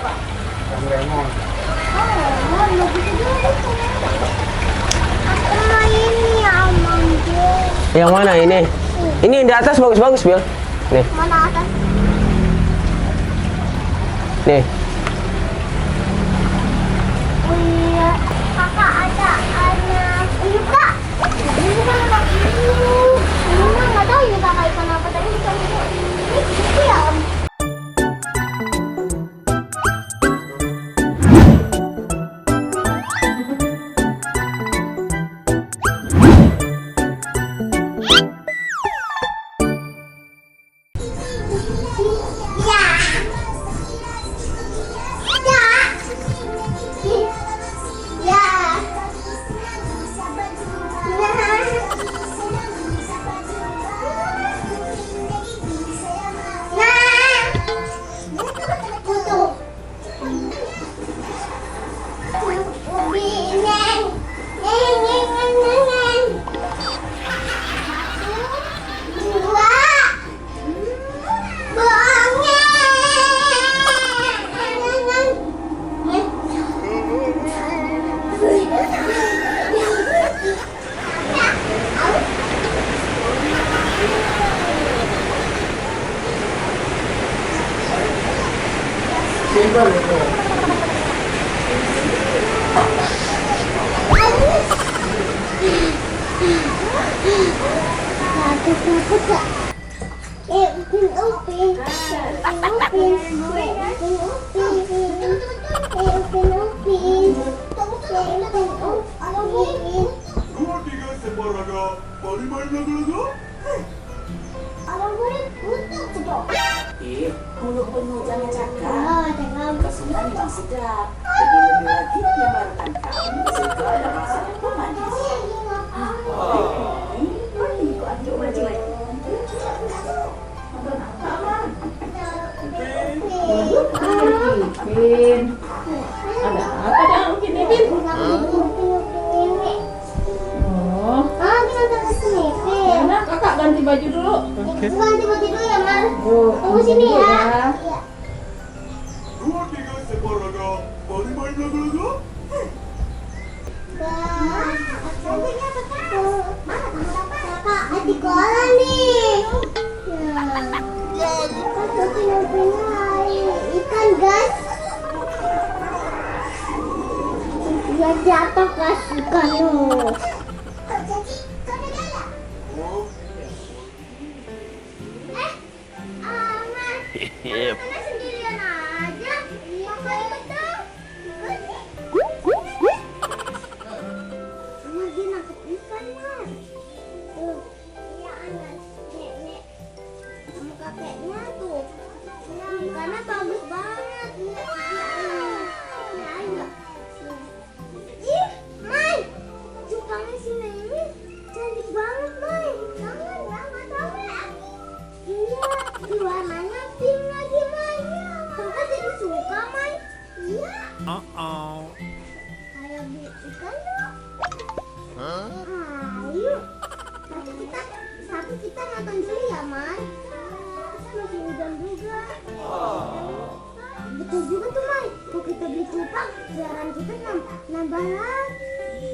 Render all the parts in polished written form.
lemon. Aku mau ini almond. Yang mana ini? Ini yang di atas bagus-bagus, Bil. Nih, Mana atas? nih. Oh iya, kakak ada anak hiu kak. Ini bukan anak hiu. Ini mah nggak tahu ya kakak ikan apa tadi ikan hiu. Ini ya om. Penuh jangan cakap. Kesukaan memang sedap. Jadi lebih lagi dia makan kami suka ada rasanya pun manis. Ayo aduk maju. Bin, ada apa dah Upin ini Bin? Oh, kita ke sini. mana kakak ganti baju dulu. Ganti baju dulu ya, Mas. Oh, Tunggu sini ya. Iya. Kakak, di kolam nih. Ikan guys. Dia jatuh ke ikan lu. Yep. Sendirian aja. Kakak ikut dong. Lagi nangkep ikan, Mas. Tuh. Iya, Anas. Nek. Sama kakeknya tuh. Ikannya bagus banget. Ayo. Ih, Mai. Cupangnya si Nemi cantik banget, Mai. Jangan ya. Iya, di warnanya pink lagi, Mai. Kakak jadi suka, Mai. Iya. Ayo beli ikan dong. Ayo. Tapi kita nonton dulu ya, Mai. Masih hujan juga. Betul juga tuh, Mai. Kalau kita beli cupang, siaran kita nambah lagi.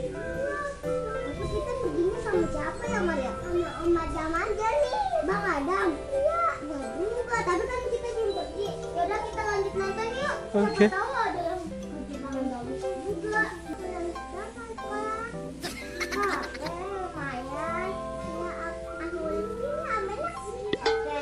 Tapi kita begini sama siapa ya, Mar ya? Sama Om Adam aja nih. Bang Adam. Iya, enggak juga. Tapi kan kita belum pergi. Yaudah kita lanjut nonton yuk. Oke. Siapa tahu ada yang kerja bagus juga. Jangan, Pak. Lumayan. Ya, aku ini ambilnya. Oke.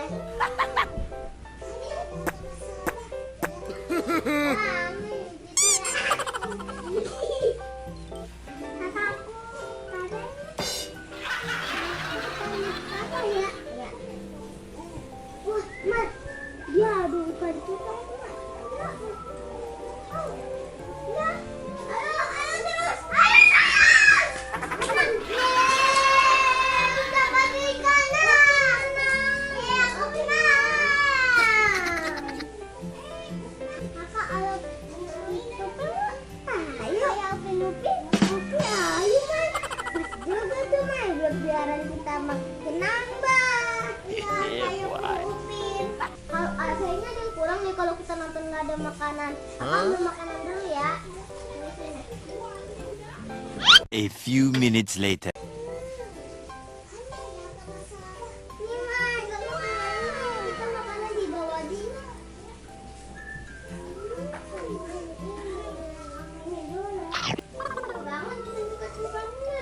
Biaran kita makin nambah. Ya, kayak Upin. Kalau AC-nya ada yang kurang nih, kalau kita nonton nggak ada makanan. Aku ambil makanan dulu ya. A few minutes later. Nih Mas, kamu makanan. Kita makanan di bawah di. Bangun kita buka simpannya.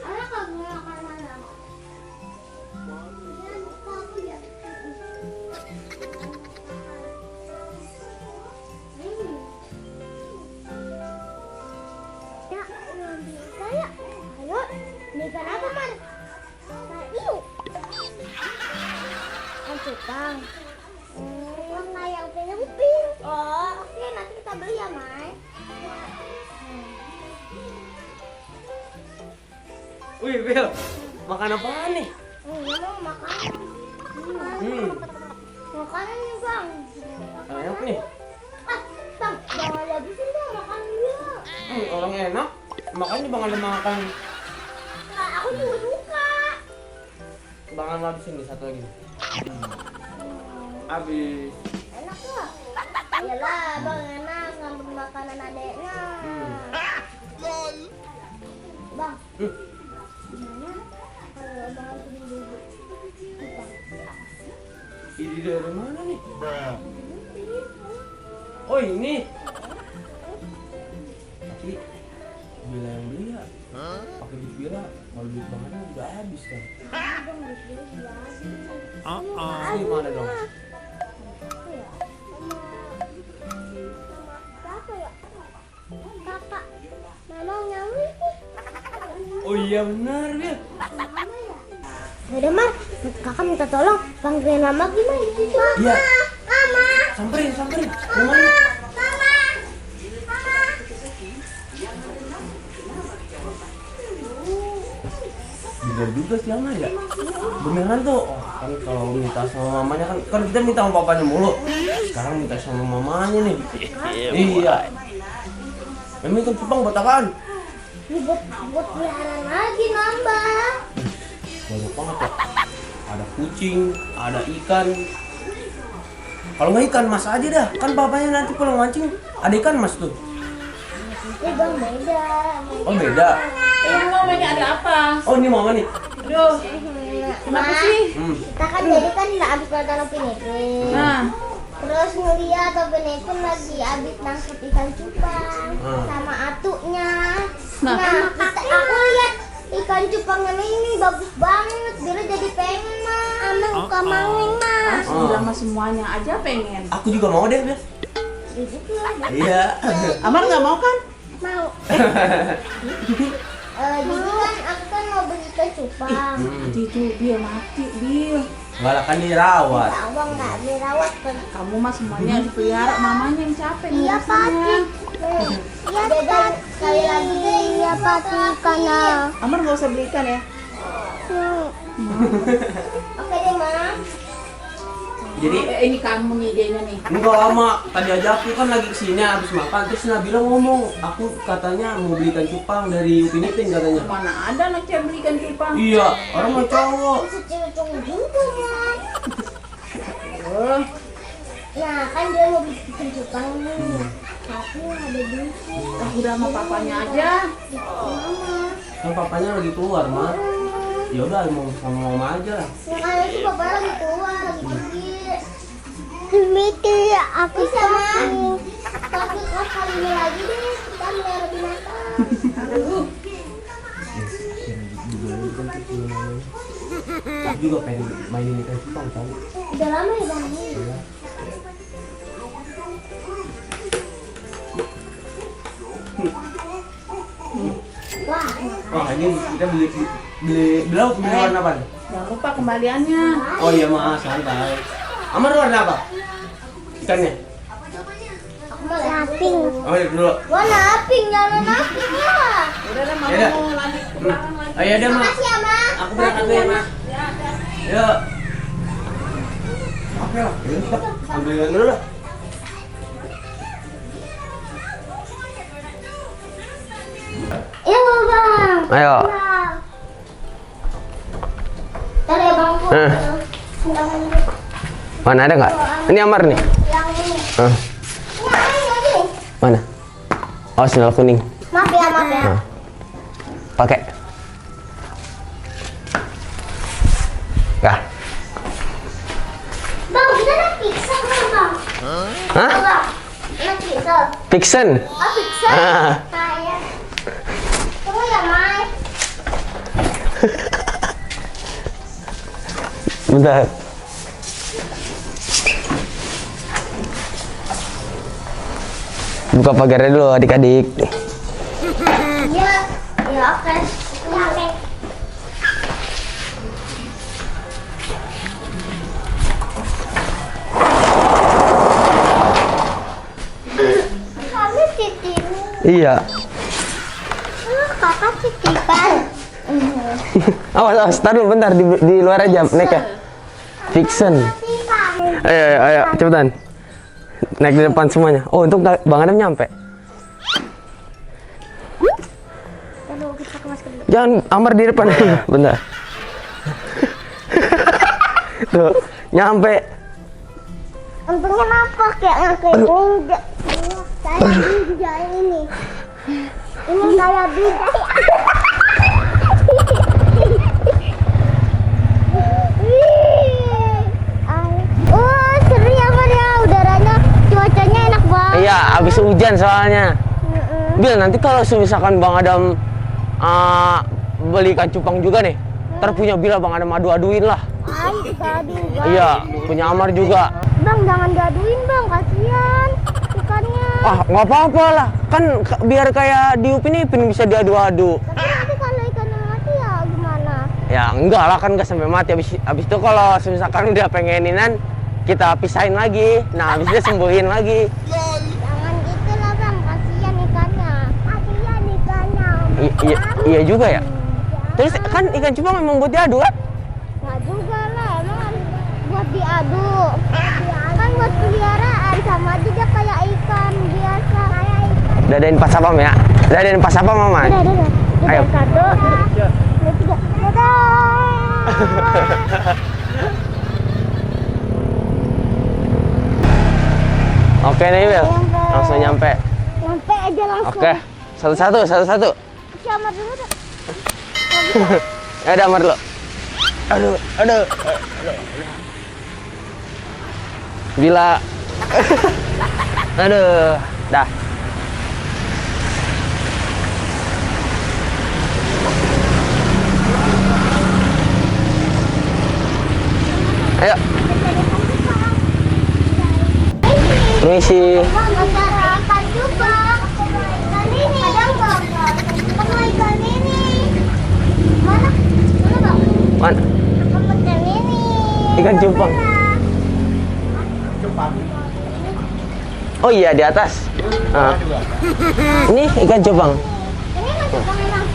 Ada kamu makanan apa? Ya, saya. Ayo, makan apa, Man? Iu. Cupang. Warna yang punya uping. Oh, oke, nanti kita beli ya, Mai. Wih, Bel. Makan apaan nih? Mau makan. Makanan nih, Bang. Enak nih. Ah, Bang, jangan habisin dong makanannya. Orang enak. Makanya Bang ada makan. Nah, aku juga suka. Bang ada habisin nih satu lagi. Habis. Enak lah. Iyalah, Bang enak ngambil makanan adeknya. Bang. Gimana kalau Bang beli dulu? Ini dari mana nih? Oh ini. Tapi Bila yang beli ya. Pakai duit Bila. Kalau duit Bang Ana udah habis kan. Bang beli dulu ya. Ini mana dong? Apa ya? Sama siapa ya? Kakak. Mama nyamuk nih. Oh iya benar Bil. Mama ya? Udah Mar, kakak minta tolong panggilin Mama gimana? Iya. Mama. Samperin. Gimana? Bener juga sih Ama ya. Beneran tuh. Oh, kan kalau minta sama mamanya kan kita minta sama papanya mulu. Sekarang minta sama mamanya nih. Iya. Memang ikan cupang buat apaan? Ini buat peliharaan lagi nambah. Banyak banget ya. Ada kucing, ada ikan. Kalau nggak ikan mas aja dah. Kan papanya nanti pulang mancing ada ikan mas tuh. Ini Bang beda. Oh beda. Ini mamanya ada apa? Oh ini mama nih. Aduh, kenapa sih? Kita kan jadi kan nggak habis nonton Upin Ipin. Nah, Terus ngeliat Upin Ipin lagi habis nangkep ikan cupang sama atuknya. Nah, Aku lihat ikan cupangnya ini bagus banget. Bila jadi pengen mah. Amang suka mangling mah. sudah mah semuanya aja pengen. Aku juga mau deh Bel. Iya. Amar nggak mau kan? Mau. Jadi kan aku kan mau beli ikan cupang. Itu dia mati, Bil. Enggak lah kan dirawat. Abang nggak dirawat kan? Kamu mah semuanya dipelihara, mamanya yang capek. Iya Pati. Iya Pati. Sekali lagi deh. Iya Pati karena. Amar nggak usah beli ikan ya. Oke deh Ma. Jadi Ini kamu nih idenya nih. enggak lama. Tadi aja aku kan lagi kesini habis makan terus Nabila ngomong, aku katanya mau beli ikan cupang dari Upin Ipin katanya. Mana ada anak cewek beli ikan cupang? Iya, orang mau cowok. Bisa cewek cowok juga Ma. Oh, Nah kan dia mau beli ikan cupang nih. Tapi nggak ada duit. udah sama papanya aja. Mama. Kan papanya lagi keluar, Mak. Ya udah mau sama mama aja lah. Yang ada itu bapak lagi keluar lagi pergi. Mikir aku sama. Tapi kali ini lagi deh kita melihara binatang. Aku juga pengen mainin ikan cupang tahu. Udah lama ya Bang? Iya. Wah, Wah ini kita beli lauk beli warna apa? Jangan lupa kembaliannya. Oh iya maaf santai. Amar warna apa? Ikannya? aku mau laping. Oh iya dulu. Wah laping, jangan laping lah. Udah deh, mama Ya. mau lanjut ke belakang lagi. Oh iya deh mak. Makasih ya Ma. Aku berangkat dulu ya mak. Yuk. Oke lah. Ini kita ambil dulu lah. Iya Bang. Ayo. Ntar ya Bang. Eh. Sebentar. Mana ada nggak? Ini Amar nih. Yang ini. Ah, Ini. mana? Oh, sendal kuning. Maaf ya, maaf ya. Nah, pakai. Ya. Bang, kita naik pixel kan, Bang? Hah? Bang, naik pixel. Pixen. Oh, pixel. Ah. Saya. Tunggu ya, Mai. Bentar. Buka pagarnya dulu adik-adik. Iya. Ya, oke. Ya, oke. Kami titip. Iya. Kakak titipan. Awas, awas, taruh dulu bentar di luar aja naik ya. Vixen. Titipan. Ayo, ayo, ayo, cepetan. Naik di depan semuanya. Oh, untuk Bang Adam nyampe. Aduh, kita pakai masker dulu. Jangan Amar di depan. Bentar. Tuh, nyampe. Untungnya napak ya, kayak ninja. Kayak ninja ini. Ini kayak bidai. Oh, seru ya, Mar ya. Udaranya, cuacanya enak banget. Iya, abis hujan soalnya. Bil, nanti kalau misalkan Bang Adam beli ikan cupang juga nih, ntar punya Bila Bang Adam adu-aduin lah. Ay, tadi, Bang. Iya, punya Amar juga. Bang, jangan diaduin, Bang. Kasihan ikannya. Ah, nggak apa-apa lah. Kan biar kayak di Upin Ipin bisa diadu-adu. Tapi nanti kalau ikannya mati ya gimana? Ya enggak lah, kan nggak sampai mati. Abis itu kalau misalkan udah pengeninan, kita pisahin lagi. Nah, abis itu sembuhin lagi. Jangan gitu lah, Bang. Kasihan ikannya. Kasihan ikannya. Iya juga ya. Terus kan ikan cupang memang buat diadu kan? Nggak juga lah, emang harus buat diadu. Kan buat peliharaan, sama aja dia kayak ikan biasa. Kayak ikan. Dadain pas apam ya. Dadain pas apam mama. Dadah. Ayo. Satu, dua, tiga. Dadah. Oke nih Wil, langsung nyampe. Nyampe aja langsung. Oke, satu-satu. Siapa dulu dah. Ya udah Amar dulu. Aduh. Bila. Aduh, dah. Ayo. Permisi. Bang, ada ikan juga. Ikan ini. Ada nggak? Sama ikan ini. Mana? Mana, Bang? Mana? Sama ikan ini. Ikan cupang. Oh iya, di atas. Ah. Ini ikan cupang. Ini ikan cupang emang.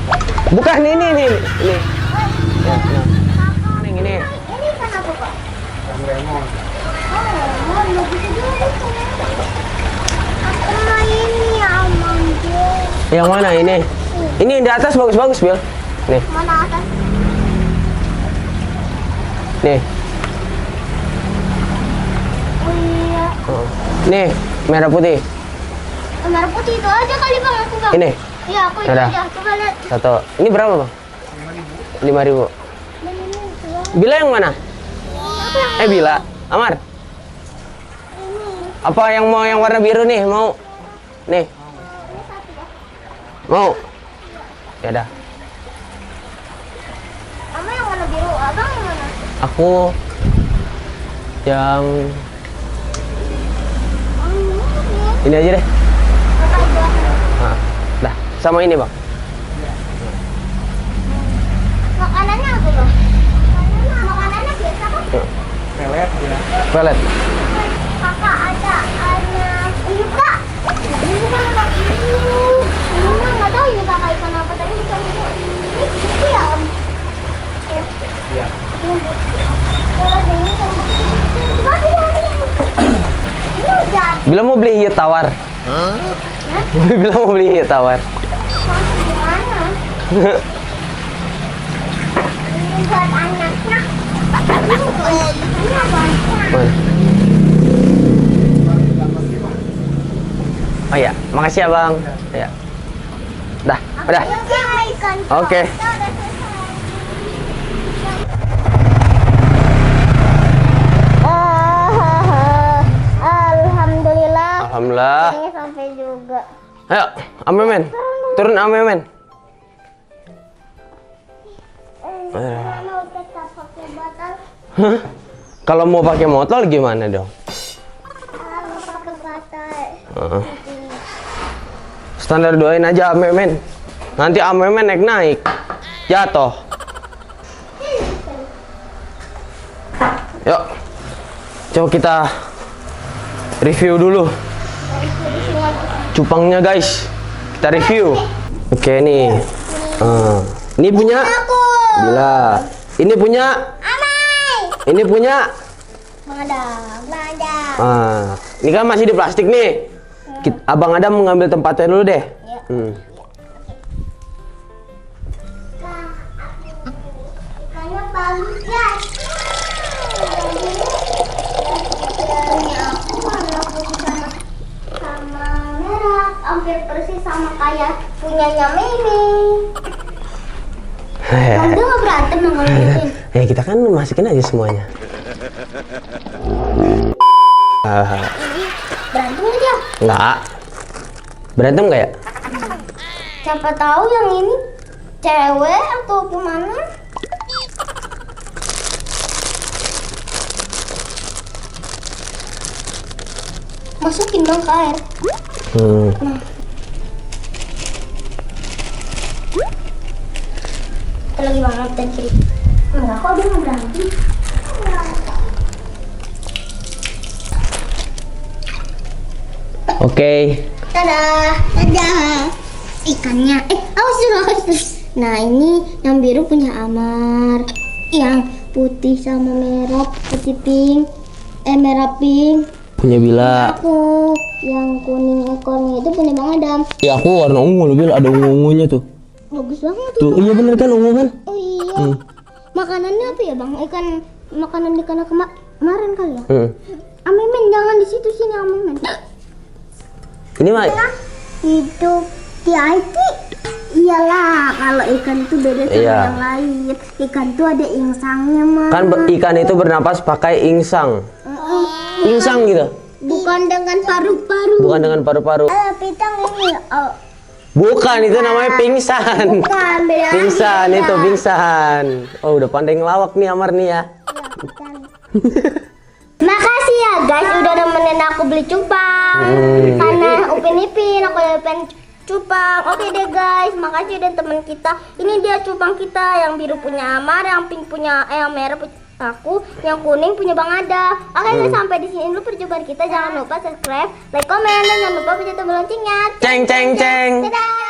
Bukan ini. Ya, nah. Ini. Ini ikan apa, Pak? Remon. Oh, remon. Begitu dulu ikan remon. Sama ini aman deh. Yang mana ini? Ini yang di atas bagus-bagus, Bil. Nih, Mana atas? nih. Oh iya. Oh. Nih, merah putih. Merah putih itu aja kali, Bang, aku, Bang. Ini Iya, aku itu Ada. aja. Coba lihat. satu. Ini berapa, Bang? 5.000. Dan ini dua. Bila yang mana? Apa yang Bila. Amar. ini? Apa yang mau yang warna biru nih? Mau? Nih. Mau? Ya dah. Mama yang warna biru, Abang yang mana? Aku yang Oh, ini. ini aja deh. Apa itu? Nah, dah. Sama ini, Bang. Makanannya apa, Bang? Makanannya biasa kan? Pelet. Kakak ada anak hiu, Kak. Ini bukan anak hiu. Ini mah nggak tahu hiu kakak ikan apa, tapi bukan hiu. Ini ya, Om? Iya. Kalau ada ini kan. Ini udah. Bila mau beli hiu tawar. Bila mau beli hiu tawar. Masuk di mana? Ini buat anaknya. Ini apa? Mana? makasih ya Bang. Ya. Dah, udah. Oke. Alhamdulillah. Alhamdulillah. Ini sampai juga. Ayo, Amemen. Turun Amemen. Mau tetap pakai botol. Hah? Kalau mau pakai motor gimana dong? Mau pakai botol. Heeh. Standar doain aja Amemen. Nanti Amemen naik jatuh. Yuk, coba kita review dulu cupangnya guys. Kita review. Oke nih. Ini punya Bila. Ini punya Amai. Ini punya. Bang Adam. Ini kan masih di plastik nih. Abang Adam mengambil tempatnya dulu deh. Ya. Ikannya bagus guys. Ini aku warna putih sama merah, hampir persis sama kayak punyanya Mimi. Kamu nggak berantem dong kalau gituin. Ya kita kan masukin aja semuanya. Berantem nggak dia? Enggak. Berantem nggak ya? Siapa tahu yang ini cewek atau gimana? Masukin dong ke air. Kita lagi banget dan kiri. Enggak kok dia nggak berantem. Oke. Dadah, dadah. Ikannya, awas. Nah ini yang biru punya Amar, yang putih sama merah, putih pink, merah pink. Punya Bila. Aku yang kuning ekornya itu punya Bang Adam. Ya aku warna ungu lebih ada ungu-ungunya tuh. Bagus banget Tuh, iya bener kan ungu kan? Oh iya. Makanannya apa ya Bang? Makanan ikan kemarin kali ya? Amemen jangan di situ sini Amemen. Ini mah Hidup di IT. Iyalah, kalau ikan itu beda sama yang lain. Ikan itu ada insangnya mah. kan ikan itu bernapas pakai insang. Insang gitu. Bukan dengan paru-paru. Bukan dengan paru-paru. Pitang ini. Oh, Bukan, itu namanya pingsan. bukan beda. Pingsan itu pingsan. Oh, udah pandai ngelawak nih Amar nih ya. Makasih ya guys udah nemenin aku beli cupang. Karena Upin Ipin aku pengen cupang. Oke deh guys, makasih udah temen kita. Ini dia cupang kita, yang biru punya Amar, yang pink punya yang merah punya aku, yang kuning punya Bang Ada. Oke, sampai di sini dulu perjumpaan kita. Jangan lupa subscribe, like, komen, dan jangan lupa pencet tombol loncengnya. Ceng ceng ceng. Dadah.